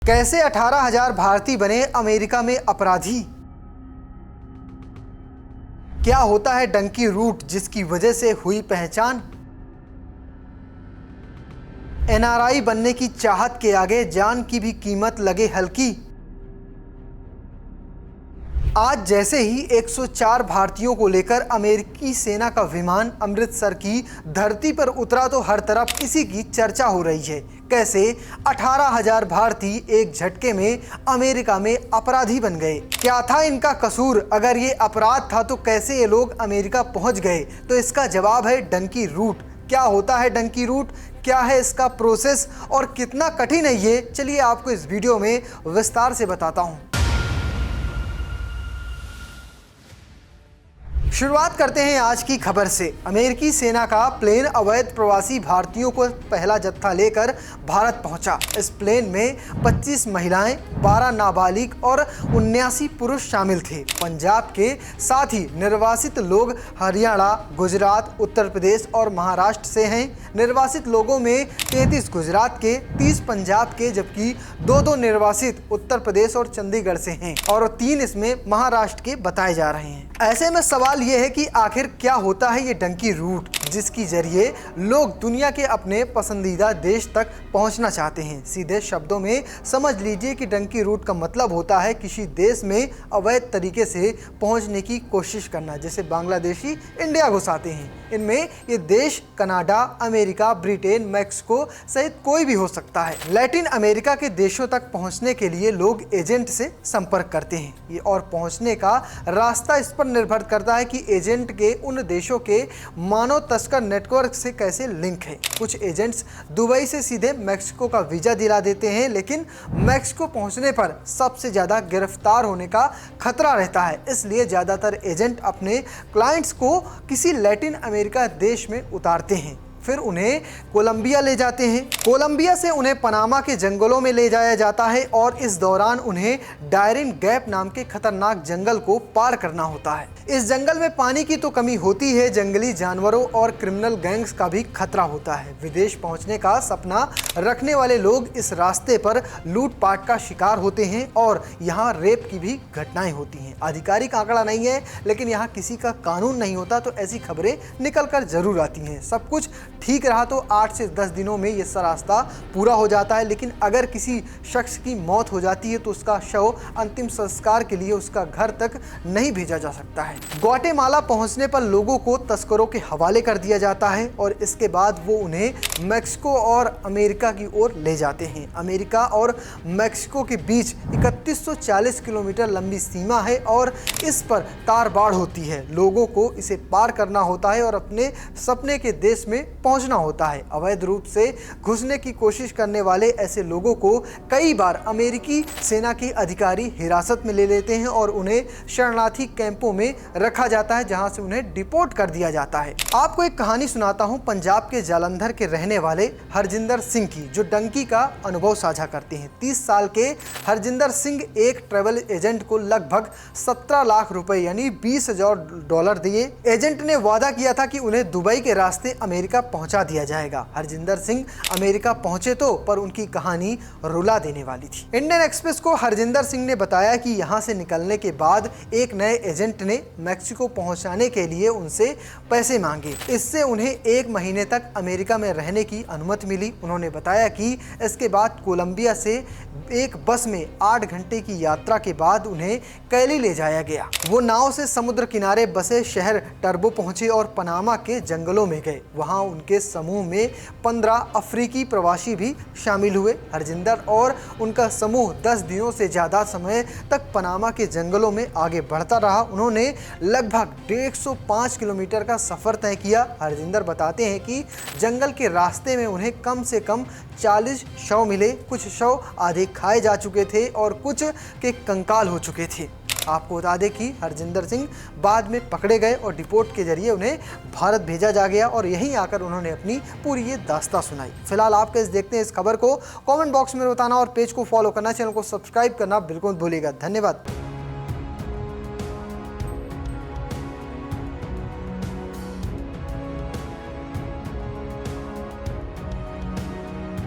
कैसे 18,000 भारतीय बने अमेरिका में अपराधी? क्या होता है डंकी रूट जिसकी वजह से हुई पहचान? एनआरआई बनने की चाहत के आगे जान की भी कीमत लगे हल्की। आज जैसे ही 104 भारतीयों को लेकर अमेरिकी सेना का विमान अमृतसर की धरती पर उतरा तो हर तरफ इसी की चर्चा हो रही है। कैसे 18,000 भारतीय एक झटके में अमेरिका में अपराधी बन गए? क्या था इनका कसूर? अगर ये अपराध था तो कैसे ये लोग अमेरिका पहुंच गए? तो इसका जवाब है डंकी रूट। क्या होता है डंकी रूट, क्या है इसका प्रोसेस और कितना कठिन है ये, चलिए आपको इस वीडियो में विस्तार से बताता हूं। शुरुआत करते हैं आज की खबर से। अमेरिकी सेना का प्लेन अवैध प्रवासी भारतीयों को पहला जत्था लेकर भारत पहुंचा। इस प्लेन में 25 महिलाएं, 12 नाबालिग और 79 पुरुष शामिल थे। पंजाब के साथ ही निर्वासित लोग हरियाणा, गुजरात, उत्तर प्रदेश और महाराष्ट्र से हैं। निर्वासित लोगों में 33 गुजरात के, 30 पंजाब के, जबकि 2 निर्वासित उत्तर प्रदेश और चंडीगढ़ से हैं और 3 इसमें महाराष्ट्र के बताए जा रहे हैं। ऐसे में सवाल यह है कि आखिर क्या होता है ये डंकी रूट जिसकी जरिए लोग दुनिया के अपने पसंदीदा देश तक पहुंचना चाहते हैं। सीधे शब्दों में समझ लीजिए कि डंकी रूट का मतलब होता है किसी देश में अवैध तरीके से पहुंचने की कोशिश करना। जैसे बांग्लादेशी इंडिया घुस आते हैं। इनमें ये देश कनाडा, अमेरिका, ब्रिटेन, मैक्सिको सहित कोई भी हो सकता है। लैटिन अमेरिका के देशों तक पहुंचने के लिए लोग एजेंट से संपर्क करते हैं। ये और पहुंचने का रास्ता इस पर निर्भर करता है कि एजेंट के उन देशों के मानव तस्कर नेटवर्क से कैसे लिंक है। कुछ एजेंट्स दुबई से सीधे मैक्सिको का वीजा दिला देते हैं, लेकिन मैक्सिको पहुंचने पर सबसे ज़्यादा गिरफ्तार होने का खतरा रहता है। इसलिए ज़्यादातर एजेंट अपने क्लाइंट्स को किसी लैटिन अमेरिका देश में उतारते हैं, फिर उन्हें कोलंबिया ले जाते हैं। कोलंबिया से उन्हें पनामा के जंगलों में ले जाया जाता है और इस दौरान उन्हें डायरिन गैप नाम के खतरनाक जंगल को पार करना होता है। इस जंगल में पानी की तो कमी होती है, जंगली जानवरों और क्रिमिनल गैंग्स का भी खतरा होता है। विदेश पहुंचने का सपना रखने वाले लोग इस रास्ते पर लूटपाट का शिकार होते हैं और यहाँ रेप की भी घटनाएं होती हैं। आधिकारिक आंकड़ा नहीं है, लेकिन यहाँ किसी का कानून नहीं होता तो ऐसी खबरें निकल कर जरूर आती हैं। सब कुछ ठीक रहा तो 8 से 10 दिनों में ये रास्ता पूरा हो जाता है, लेकिन अगर किसी शख्स की मौत हो जाती है तो उसका शव अंतिम संस्कार के लिए उसका घर तक नहीं भेजा जा सकता है। ग्वाटेमाला पहुंचने पर लोगों को तस्करों के हवाले कर दिया जाता है और इसके बाद वो उन्हें मैक्सिको और अमेरिका की ओर ले जाते हैं। अमेरिका और मैक्सिको के बीच 3140 किलोमीटर लंबी सीमा है और इस पर तार बाड़ होती है। लोगों को इसे पार करना होता है और अपने सपने के देश में पहुंचना होता है। अवैध रूप से घुसने की कोशिश करने वाले ऐसे लोगों को कई बार अमेरिकी सेना के अधिकारी हिरासत में ले लेते हैं और उन्हें शरणार्थी कैंपों में रखा जाता है, जहां से उन्हें डिपोर्ट कर दिया जाता है। आपको एक कहानी सुनाता हूं पंजाब के जालंधर के रहने वाले हरजिंदर सिंह की, जो डंकी का अनुभव साझा करते हैं। 30 साल के हरजिंदर सिंह एक ट्रैवल एजेंट को लगभग 17 लाख रुपए यानी $20,000 दिए। एजेंट ने वादा किया था कि उन्हें दुबई के रास्ते अमेरिका पहुंचा दिया जाएगा। हरजिंदर सिंह अमेरिका पहुंचे तो पर उनकी कहानी रुला देने वाली थी। इंडियन एक्सप्रेस को हरजिंदर सिंह ने बताया कि यहां से निकलने के बाद एक नए एजेंट ने मैक्सिको पहुंचाने के लिए उनसे पैसे मांगे। इससे उन्हें 1 महीने तक अमेरिका में रहने की अनुमति मिली। उन्होंने बताया कि इसके बाद कोलंबिया से एक बस में 8 घंटे की यात्रा के बाद उन्हें कैली ले जाया गया। वो नाव से समुद्र किनारे बसे शहर टर्बो पहुंचे और पनामा के जंगलों में गए। वहां उनके समूह में 15 अफ्रीकी प्रवासी भी शामिल हुए। हरजिंदर और उनका समूह 10 दिनों से ज़्यादा समय तक पनामा के जंगलों में आगे बढ़ता रहा। उन्होंने लगभग 105 किलोमीटर का सफ़र तय किया। हरजिंदर बताते हैं कि जंगल के रास्ते में उन्हें कम से कम 40 शव मिले। कुछ शव आधे खाए जा चुके थे और कुछ के कंकाल हो चुके थे। आपको बता दें कि हरजिंदर सिंह बाद में पकड़े गए और डिपोर्ट के जरिए उन्हें भारत भेजा जा गया और यहीं आकर उन्होंने अपनी पूरी ये दास्तां सुनाई। फिलहाल आप कैसे देखते हैं इस खबर को कमेंट बॉक्स में बताना और पेज को फॉलो करना, चैनल को सब्सक्राइब करना बिल्कुल भूलिएगा। धन्यवाद।